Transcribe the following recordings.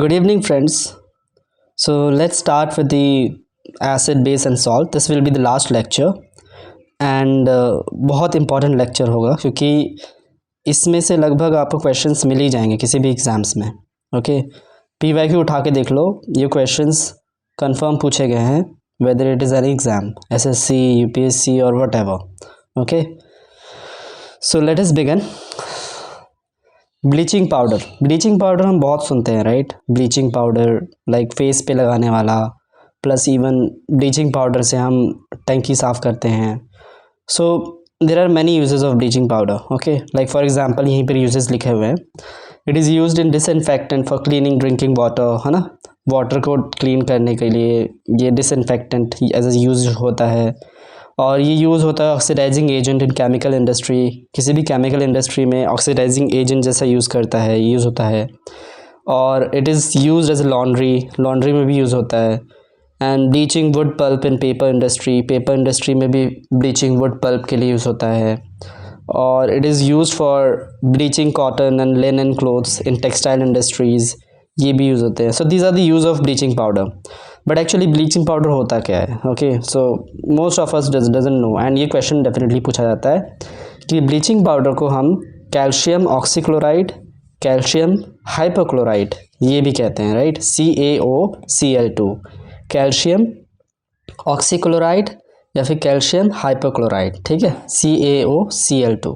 Good evening, friends. So let's start with the acid, base and salt. This will be the last lecture and बहुत important lecture होगा क्योंकि इसमें से लगभग आपको क्वेश्चंस मिल ही जाएंगे किसी भी एग्ज़ाम्स में. ओके, PYQ उठा के देख लो, ये क्वेश्चंस कंफर्म पूछे गए हैं whether it is an exam SSC, UPSC और what ever. Okay, so let us begin. Bleaching powder हम बहुत सुनते हैं, right. Bleaching powder like face पे लगाने वाला, प्लस इवन ब्लीचिंग पाउडर से हम टंकी साफ़ करते हैं. So there are many uses of bleaching powder. Okay, like for example यहीं पर यूजेस लिखे हुए हैं. It is used in disinfectant for cleaning drinking water, है ना. वाटर को क्लीन करने के लिए ये डिसइंफेक्टेंट एज यूज होता है. और ये यूज़ होता है oxidising agent in chemical industry. किसी भी केमिकल इंडस्ट्री में ऑक्सीडाइजिंग एजेंट जैसा यूज़ होता है. और it is used as laundry में भी यूज़ होता है. And bleaching wood pulp in paper industry में भी ब्लीचिंग वुड पल्प के लिए यूज़ होता है. और it is used for bleaching cotton and linen clothes in textile industries, ये भी यूज़ होते हैं. So these are the use of bleaching powder. But actually bleaching powder होता क्या है? Okay, so most of us doesn't know. And ये question definitely पूछा जाता है कि ब्लीचिंग पाउडर को हम कैल्शियम ऑक्सीक्लोराइड, कैल्शियम हाइपोक्लोराइड ये भी कहते हैं, राइट. CaOCl2, कैल्शियम ऑक्सीक्लोराइड या फिर कैल्शियम हाइपोक्लोराइड, ठीक है, CaOCl2.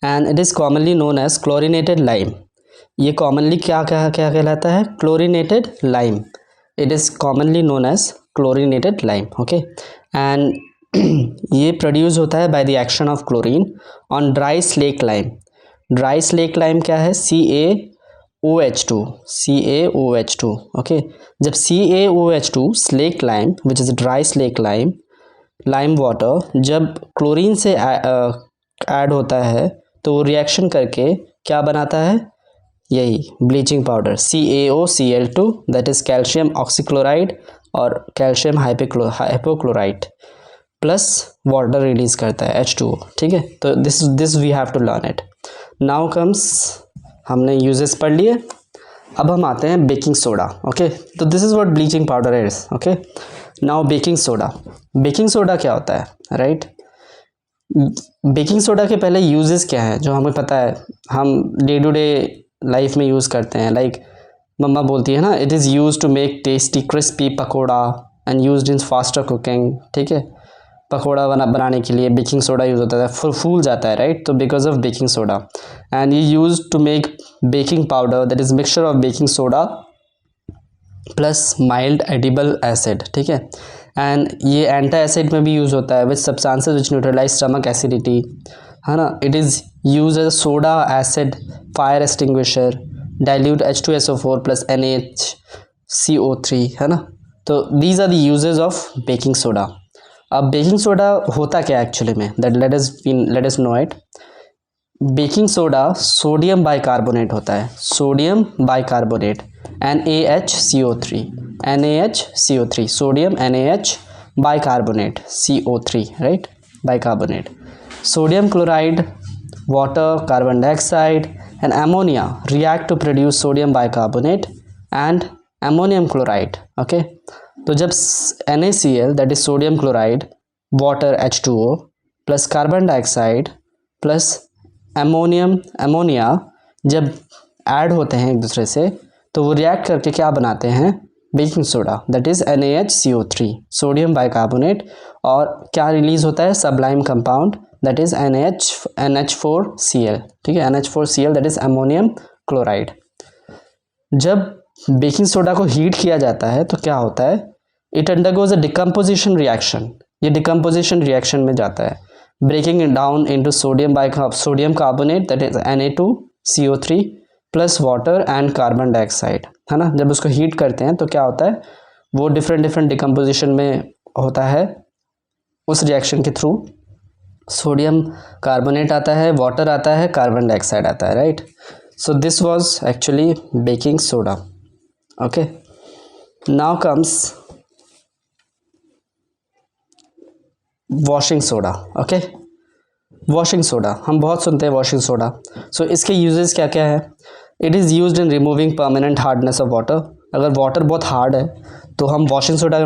And it is commonly known as chlorinated lime. ये कॉमनली क्या कहलाता है? Chlorinated lime. It is commonly known as chlorinated lime. Okay, and ये प्रोड्यूस होता है by the action of chlorine on dry slake lime. Dry slake lime क्या है? CaOH2. Okay, जब CaOH2 slake lime which is dry slake lime water जब chlorine से add होता है तो वो रिएक्शन करके क्या बनाता है? यही bleaching powder CaOCl2, that is calcium oxychloride और calcium hypochloride plus water release करता है H2O. ठीक है, तो this we have to learn it. Now comes, हमने यूजेस पढ़ लिए. अब हम आते हैं बेकिंग सोडा. ओके, तो this is what bleaching powder is. Okay, now baking soda क्या होता है, राइट. बेकिंग सोडा के पहले यूजेस क्या है जो हमें पता है, हम डे टू डे लाइफ में यूज़ करते हैं. लाइक मम्मा बोलती है ना, it is use to make tasty crispy pakora and used in faster cooking. ठीक है, पकौड़ा बनाने के लिए बेकिंग सोडा यूज़ होता है, फूल जाता है, राइट. तो because of baking soda. And ये use to make baking powder, that is mixture of baking soda plus mild edible acid. ठीक है, एंड ये एंटी एसिड में भी यूज़ होता है which substances which neutralise stomach acidity, है ना. It is use as soda acid, fire extinguisher, dilute H2SO4 plus NaCO3, है ना. तो these are the uses of baking soda. अब बेकिंग सोडा होता क्या है एक्चुअली में, that let us know it. Baking soda sodium bicarbonate होता है, sodium bicarbonate NaHCO3, sodium NaH bicarbonate CO3, right, bicarbonate. Sodium chloride, water, carbon dioxide and ammonia react to produce sodium bicarbonate and ammonium chloride. Okay, तो जब NaCl, that is sodium chloride, water H2O plus carbon dioxide plus ammonia जब add होते हैं एक दूसरे से तो वो रिएक्ट करके क्या बनाते हैं? Baking soda, that is NaHCO3, sodium bicarbonate. और क्या रिलीज होता है? Sublime compound, that is NH4Cl. ठीक है, NH4Cl, that is ammonium chloride. जब बेकिंग सोडा को हीट किया जाता है तो क्या होता है? It undergoes a decomposition reaction. ये डिकम्पोजिशन रिएक्शन में जाता है, breaking it down into sodium carbonate, that is Na2CO3 plus water and carbon dioxide, है ना. जब उसको हीट करते हैं तो क्या होता है? वो डिफरेंट डिकम्पोजिशन में होता है. उस रिएक्शन के थ्रू सोडियम कार्बोनेट आता है, वाटर आता है, कार्बन डाइऑक्साइड आता है, right. So this was actually baking soda. Okay, now comes washing soda. Okay, washing soda हम बहुत सुनते हैं वॉशिंग सोडा. सो इसके यूजेस क्या क्या है? It is used in removing permanent hardness of water. अगर वाटर बहुत हार्ड है तो हम वॉशिंग सोडा का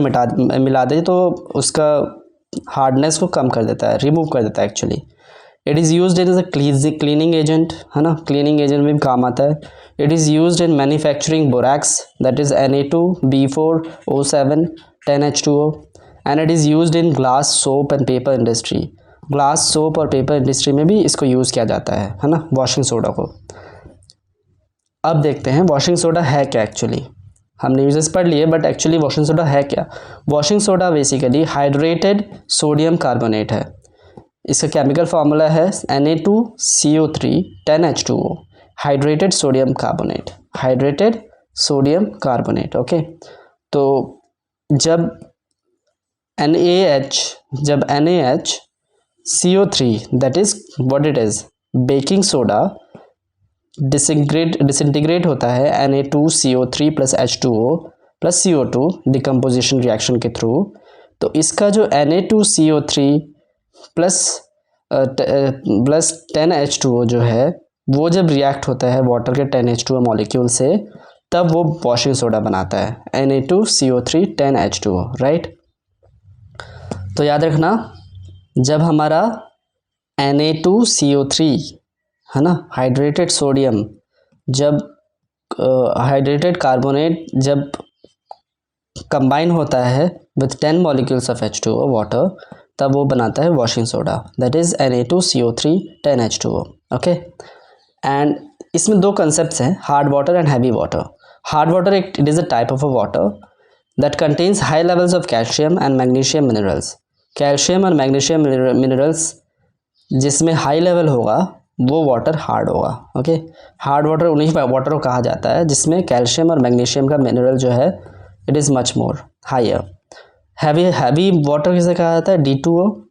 मिला दें तो उसका हार्डनेस को कम कर देता है, रिमूव कर देता है actually. It is used as a cleaning agent, है ना, क्लीनिंग एजेंट में भी काम आता है। It is used in manufacturing borax, that is Na2B4O7 10H2O, and it is used in glass, soap and paper industry. Glass, soap और paper industry में भी इसको यूज़ किया जाता है ना, वॉशिंग सोडा को। अब देखते हैं वॉशिंग सोडा है क्या एक्चुअली। हमने यूजेस पढ़ लिए, बट एक्चुअली वॉशिंग सोडा है क्या। Washing soda basically hydrated sodium carbonate है। इसका केमिकल फार्मूला है Na2CO3 10H2O, hydrated sodium carbonate, hydrated sodium carbonate. Okay, तो जब NaHCO3 that is what it is, baking soda, disintegrate होता है Na2CO3 plus H2O plus CO2 decomposition reaction के through. तो इसका जो Na2CO3 प्लस 10H2O जो है, वो जब रिएक्ट होता है वाटर के 10H2O मॉलिक्यूल से, तब वो वॉशिंग सोडा बनाता है Na2CO3 10H2O, राइट। तो याद रखना, जब हमारा Na2CO3 है ना, हाइड्रेटेड सोडियम, जब हाइड्रेटेड कार्बोनेट जब कंबाइन होता है with 10 molecules of H2O water, तब वो बनाता है washing soda, that is Na2CO3 10H2O। Okay, and इसमें दो कंसेप्ट्स हैं, hard water and heavy water. Hard water it is a type of a water that contains high levels of calcium and magnesium minerals. Calcium और magnesium minerals जिसमें high level होगा वो water hard होगा। Okay, hard water उन्हीं water को कहा जाता है जिसमें कैल्शियम और मैग्नीशियम का मिनरल जो है it is much more higher. Heavy water किसे कहा जाता है, D2O।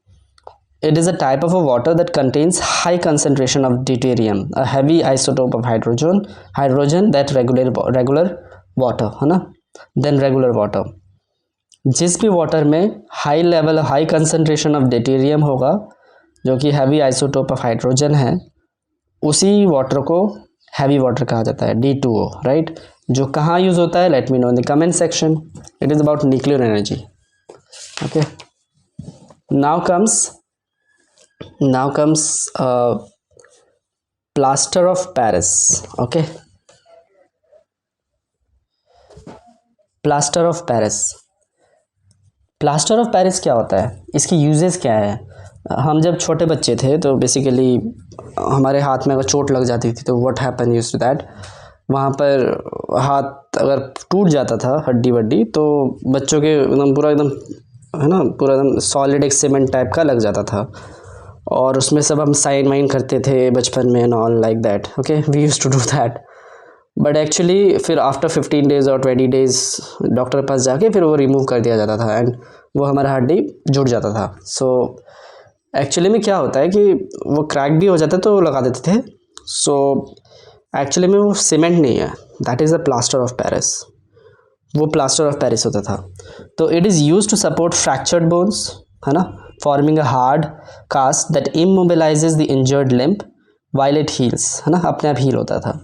It is a type of a water that contains high concentration of deuterium, a heavy isotope of hydrogen that regular water, है ना, then regular water. जिस भी water में high concentration of deuterium होगा, जो कि हैवी आइसोटोप ऑफ हाइड्रोजन है, उसी वाटर को हैवी वाटर कहा जाता है, D2O, राइट। जो कहाँ यूज़ होता है, let me know in the comment section. It is about nuclear energy. Okay, now comes plaster of Paris. Okay, plaster of Paris. Plaster of Paris क्या होता है, इसकी यूजेस क्या है। हम जब छोटे बच्चे थे तो बेसिकली हमारे हाथ में अगर चोट लग जाती थी तो what happen used to that, वहाँ पर हाथ अगर टूट जाता था, हड्डी वड्डी, तो बच्चों के एकदम पूरा एकदम, है ना, पूरा एकदम सॉलिड एक सीमेंट टाइप का लग जाता था, और उसमें सब हम साइन वाइन करते थे बचपन में and all like that. Okay, we used to do that, but actually फिर आफ्टर 15 डेज़ और 20 डेज़ डॉक्टर के पास जाके फिर वो रिमूव कर दिया जाता था एंड वो हमारा हड्डी जुड़ जाता था। सो एक्चुअली में क्या होता है कि वो क्रैक भी हो जाता है तो लगा देते थे। सो एक्चुअली में वो सीमेंट नहीं है, that is a plaster of Paris. वो प्लास्टर ऑफ पेरिस होता था। तो it is use to support fractured bones, है ना, forming a hard cast that immobilises the injured limb while it heals, है ना, अपने आप हील होता था।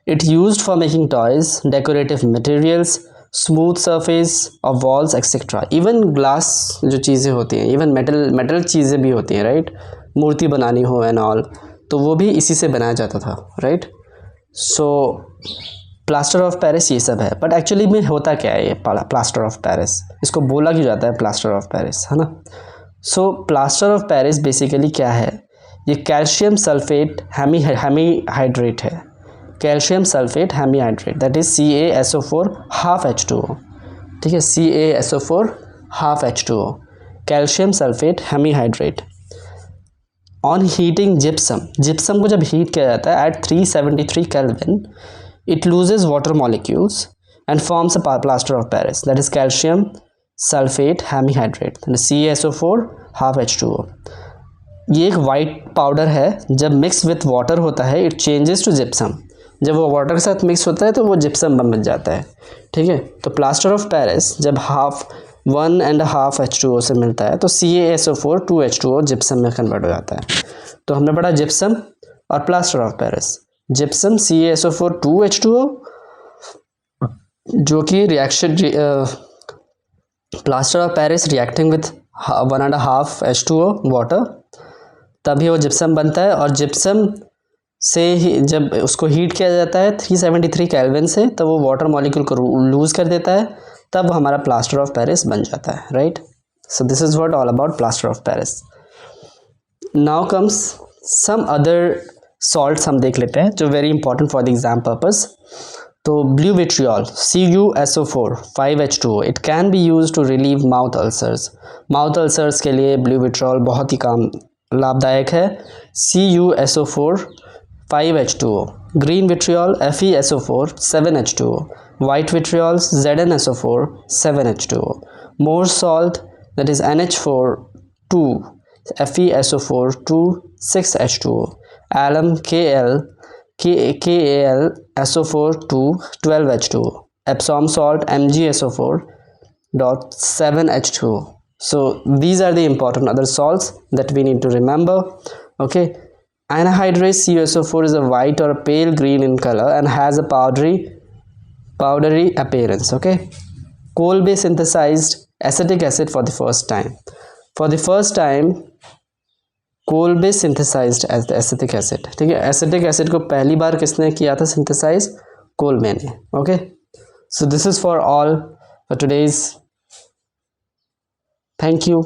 It used for making toys, decorative materials, smooth surface of walls etcetera. Even glass जो चीज़ें होती हैं, इवन मेटल चीज़ें भी होती हैं, राइट, मूर्ति बनानी हो एंड ऑल, तो वो भी इसी से बनाया जाता था, right. So plaster of Paris ये सब है, बट एक्चुअली में होता क्या है ये प्लास्टर ऑफ पेरिस, इसको बोला क्यों जाता है प्लास्टर ऑफ पेरिस, है ना। So plaster of Paris basically क्या है, ये कैल्शियम सल्फेट हेमी हाइड्रेट है, calcium sulphate hemihydrate, that is CaSO4 half H2O, ठीक है, CaSO4 half H2O, calcium sulphate hemihydrate. On heating gypsum को जब हीट किया जाता है at 373 kelvin, it loses water molecules and forms a plaster of Paris, that is calcium sulfate hemihydrate, CaSO4 half H2O। ये एक white powder है, जब mix with water होता है इट चेंजेस टू जिप्सम, जब वो वाटर के साथ मिक्स होता है तो वो जिप्सम बन जाता है, ठीक है। तो प्लास्टर ऑफ पेरिस जब 1.5 H2O से मिलता है तो CaSO4 2H2O जिप्सम में कन्वर्ट हो जाता है। तो हमने पढ़ा जिप्सम और plaster of Paris. Gypsum CaSO4 2H2O, जो कि reaction plaster of Paris reacting with 1.5 H2O water, तभी वो जिप्सम बनता है। और जिप्सम से ही जब उसको हीट किया जाता है 373 केल्विन से, तब वो वाटर मॉलिक्यूल को लूज कर देता है, तब हमारा प्लास्टर ऑफ पेरिस बन जाता है, right. So this is what all about plaster of Paris. Now comes some other salts हम देख लेते हैं जो very important for the exam purpose. तो blue vitriol CuSO4 5H2O, it can be use to relieve mouth ulcers. Mouth ulcers के लिए blue vitriol बहुत ही काम लाभदायक है। CuSO4 5H2O, green vitriol FeSO4 7H2O, white vitriol ZnSO4 7H2O, more salt that is NH4 2 FeSO4 2 6H2O, alum KalSO4 2 12H2O, Epsom salt MgSO4 dot 7H2O. So these are the important other salts that we need to remember. Okay, anhydrous CuSO4 is a white or a pale green in color and has a powdery appearance. Okay, Kolbe synthesized acetic acid for the first time. For the first time Kolbe synthesized as the acetic acid. ठीक है, acetic acid को पहली बार किसने किया था synthesise? Kolbe ने। Okay, so this is for all for today's. Thank you.